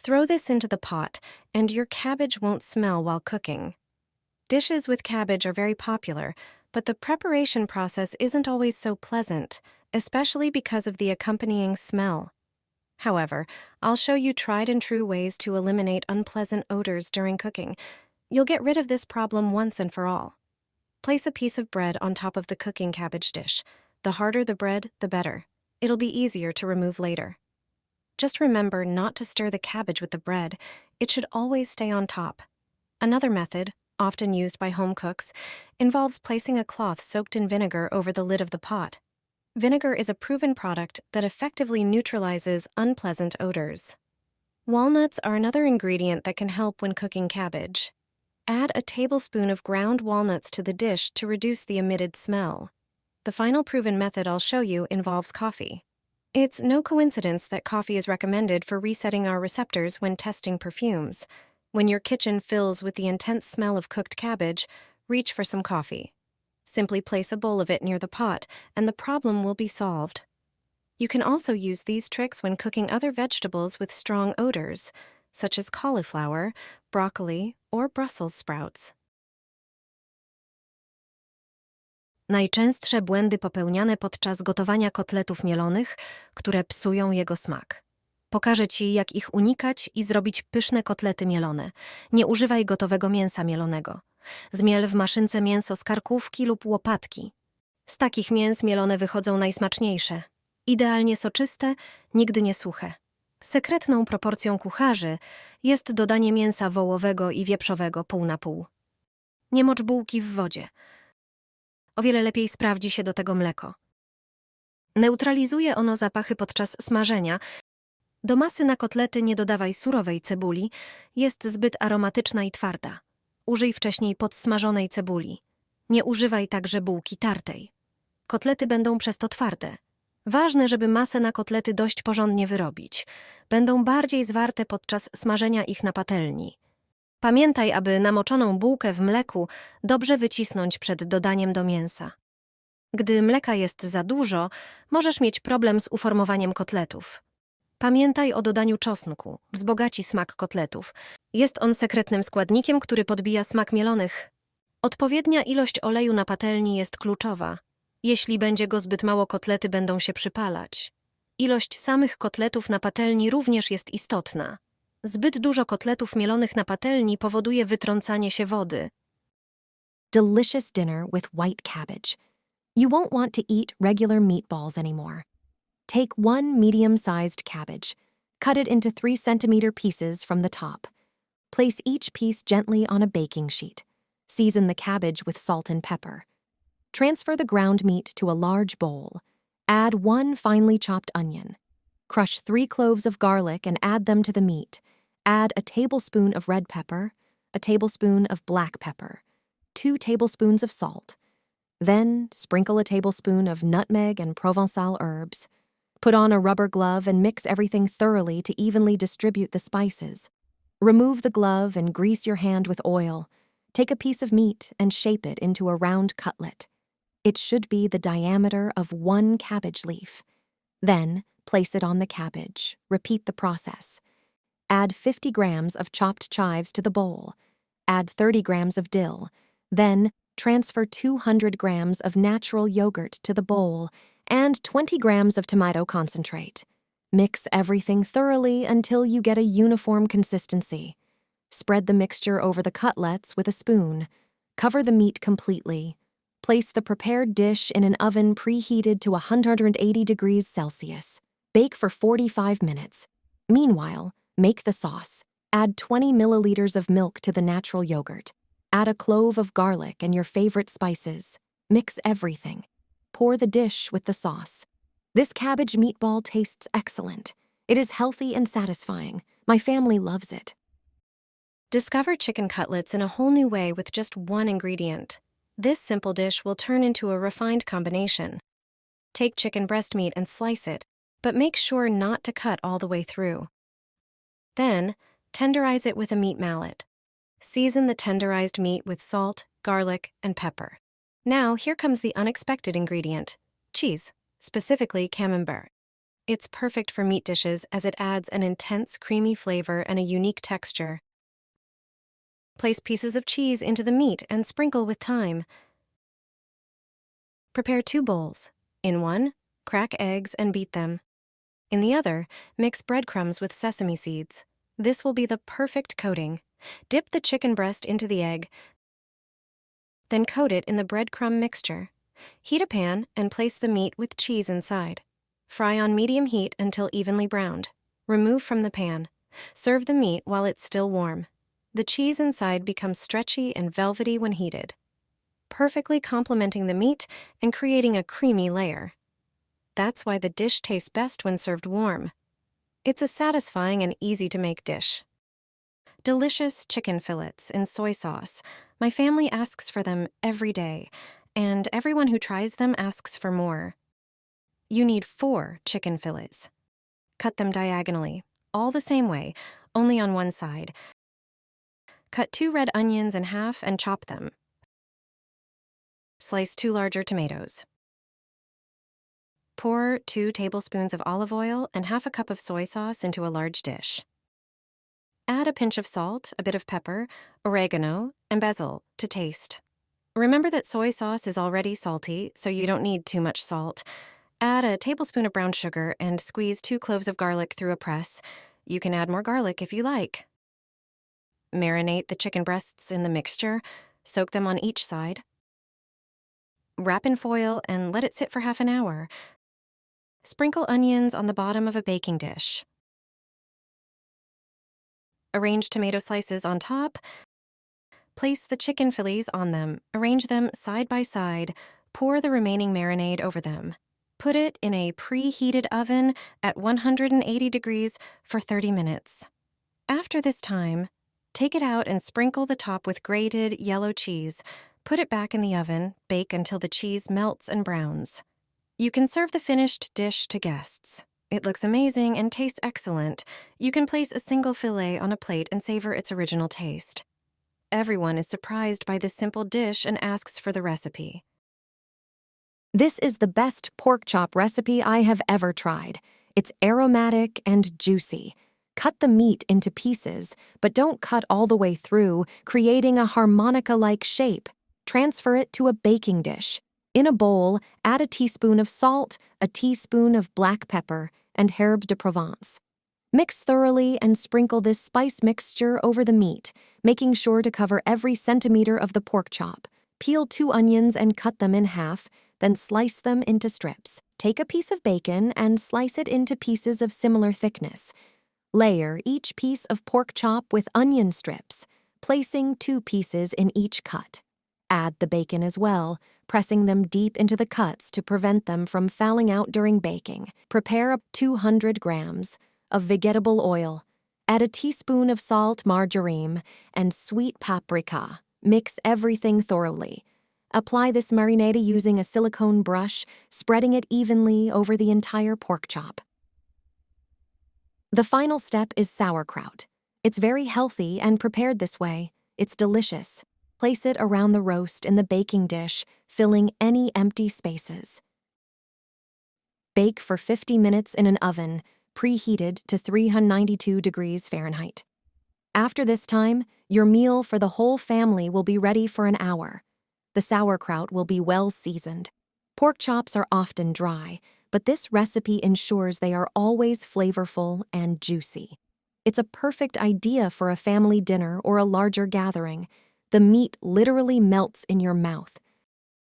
Throw this into the pot, and your cabbage won't smell while cooking. Dishes with cabbage are very popular, but the preparation process isn't always so pleasant, especially because of the accompanying smell. However, I'll show you tried and true ways to eliminate unpleasant odors during cooking. You'll get rid of this problem once and for all. Place a piece of bread on top of the cooking cabbage dish. The harder the bread, the better. It'll be easier to remove later. Just remember not to stir the cabbage with the bread. It should always stay on top. Another method, often used by home cooks, involves placing a cloth soaked in vinegar over the lid of the pot. Vinegar is a proven product that effectively neutralizes unpleasant odors. Walnuts are another ingredient that can help when cooking cabbage. Add a tablespoon of ground walnuts to the dish to reduce the emitted smell. The final proven method I'll show you involves coffee. It's no coincidence that coffee is recommended for resetting our receptors when testing perfumes. When your kitchen fills with the intense smell of cooked cabbage, reach for some coffee. Simply place a bowl of it near the pot, and the problem will be solved. You can also use these tricks when cooking other vegetables with strong odors, such as cauliflower, broccoli, or Brussels sprouts. Najczęstsze błędy popełniane podczas gotowania kotletów mielonych, które psują jego smak. Pokażę Ci, jak ich unikać i zrobić pyszne kotlety mielone. Nie używaj gotowego mięsa mielonego. Zmiel w maszynce mięso z karkówki lub łopatki. Z takich mięs mielone wychodzą najsmaczniejsze. Idealnie soczyste, nigdy nie suche. Sekretną proporcją kucharzy jest dodanie mięsa wołowego i wieprzowego pół na pół. Nie mocz bułki w wodzie. O wiele lepiej sprawdzi się do tego mleko. Neutralizuje ono zapachy podczas smażenia. Do masy na kotlety nie dodawaj surowej cebuli, jest zbyt aromatyczna i twarda. Użyj wcześniej podsmażonej cebuli. Nie używaj także bułki tartej. Kotlety będą przez to twarde. Ważne, żeby masę na kotlety dość porządnie wyrobić. Będą bardziej zwarte podczas smażenia ich na patelni. Pamiętaj, aby namoczoną bułkę w mleku dobrze wycisnąć przed dodaniem do mięsa. Gdy mleka jest za dużo, możesz mieć problem z uformowaniem kotletów. Pamiętaj o dodaniu czosnku, wzbogaci smak kotletów. Jest on sekretnym składnikiem, który podbija smak mielonych. Odpowiednia ilość oleju na patelni jest kluczowa. Jeśli będzie go zbyt mało, kotlety będą się przypalać. Ilość samych kotletów na patelni również jest istotna. Zbyt dużo kotletów mielonych na patelni powoduje wytrącanie się wody. Delicious dinner with white cabbage. You won't want to eat regular meatballs anymore. Take one medium-sized cabbage. Cut it into 3-centimeter pieces from the top. Place each piece gently on a baking sheet. Season the cabbage with salt and pepper. Transfer the ground meat to a large bowl. Add 1 finely chopped onion. Crush 3 cloves of garlic and add them to the meat. Add a tablespoon of red pepper, a tablespoon of black pepper, 2 tablespoons of salt. Then sprinkle a tablespoon of nutmeg and Provençal herbs. Put on a rubber glove and mix everything thoroughly to evenly distribute the spices. Remove the glove and grease your hand with oil. Take a piece of meat and shape it into a round cutlet. It should be the diameter of 1 cabbage leaf. Then place it on the cabbage. Repeat the process. Add 50 grams of chopped chives to the bowl. Add 30 grams of dill. Then transfer 200 grams of natural yogurt to the bowl and 20 grams of tomato concentrate. Mix everything thoroughly until you get a uniform consistency. Spread the mixture over the cutlets with a spoon. Cover the meat completely. Place the prepared dish in an oven preheated to 180 degrees Celsius. Bake for 45 minutes. Meanwhile, make the sauce. Add 20 milliliters of milk to the natural yogurt. Add a clove of garlic and your favorite spices. Mix everything. Pour the dish with the sauce. This cabbage meatball tastes excellent. It is healthy and satisfying. My family loves it. Discover chicken cutlets in a whole new way with just one ingredient. This simple dish will turn into a refined combination. Take chicken breast meat and slice it, but make sure not to cut all the way through. Then, tenderize it with a meat mallet. Season the tenderized meat with salt, garlic, and pepper. Now, here comes the unexpected ingredient: cheese, specifically camembert. It's perfect for meat dishes as it adds an intense, creamy flavor and a unique texture. Place pieces of cheese into the meat and sprinkle with thyme. Prepare 2 bowls. In one, crack eggs and beat them. In the other, mix breadcrumbs with sesame seeds. This will be the perfect coating. Dip the chicken breast into the egg, then coat it in the breadcrumb mixture. Heat a pan and place the meat with cheese inside. Fry on medium heat until evenly browned. Remove from the pan. Serve the meat while it's still warm. The cheese inside becomes stretchy and velvety when heated, perfectly complementing the meat and creating a creamy layer. That's why the dish tastes best when served warm. It's a satisfying and easy-to-make dish. Delicious chicken fillets in soy sauce. My family asks for them every day, and everyone who tries them asks for more. You need 4 chicken fillets. Cut them diagonally, all the same way, only on one side. Cut 2 red onions in half and chop them. Slice 2 larger tomatoes. Pour 2 tablespoons of olive oil and half a cup of soy sauce into a large dish. Add a pinch of salt, a bit of pepper, oregano, and basil to taste. Remember that soy sauce is already salty, so you don't need too much salt. Add a tablespoon of brown sugar and squeeze 2 cloves of garlic through a press. You can add more garlic if you like. Marinate the chicken breasts in the mixture. Soak them on each side. Wrap in foil and let it sit for half an hour. Sprinkle onions on the bottom of a baking dish. Arrange tomato slices on top. Place the chicken fillets on them. Arrange them side by side. Pour the remaining marinade over them. Put it in a preheated oven at 180 degrees for 30 minutes. After this time, take it out and sprinkle the top with grated yellow cheese. Put it back in the oven, bake until the cheese melts and browns. You can serve the finished dish to guests. It looks amazing and tastes excellent. You can place a single fillet on a plate and savor its original taste. Everyone is surprised by this simple dish and asks for the recipe. This is the best pork chop recipe I have ever tried. It's aromatic and juicy. Cut the meat into pieces, but don't cut all the way through, creating a harmonica-like shape. Transfer it to a baking dish. In a bowl, add a teaspoon of salt, a teaspoon of black pepper, and herbes de Provence. Mix thoroughly and sprinkle this spice mixture over the meat, making sure to cover every centimeter of the pork chop. Peel 2 onions and cut them in half, then slice them into strips. Take a piece of bacon and slice it into pieces of similar thickness. Layer each piece of pork chop with onion strips, placing 2 pieces in each cut. Add the bacon as well, pressing them deep into the cuts to prevent them from fouling out during baking. Prepare up 200 grams of vegetable oil. Add a teaspoon of salt, marjoram, and sweet paprika. Mix everything thoroughly. Apply this marinade using a silicone brush, spreading it evenly over the entire pork chop. The final step is sauerkraut. It's very healthy and prepared this way. It's delicious. Place it around the roast in the baking dish, filling any empty spaces. Bake for 50 minutes in an oven, preheated to 392 degrees Fahrenheit. After this time, your meal for the whole family will be ready for an hour. The sauerkraut will be well seasoned. Pork chops are often dry, but this recipe ensures they are always flavorful and juicy. It's a perfect idea for a family dinner or a larger gathering. The meat literally melts in your mouth,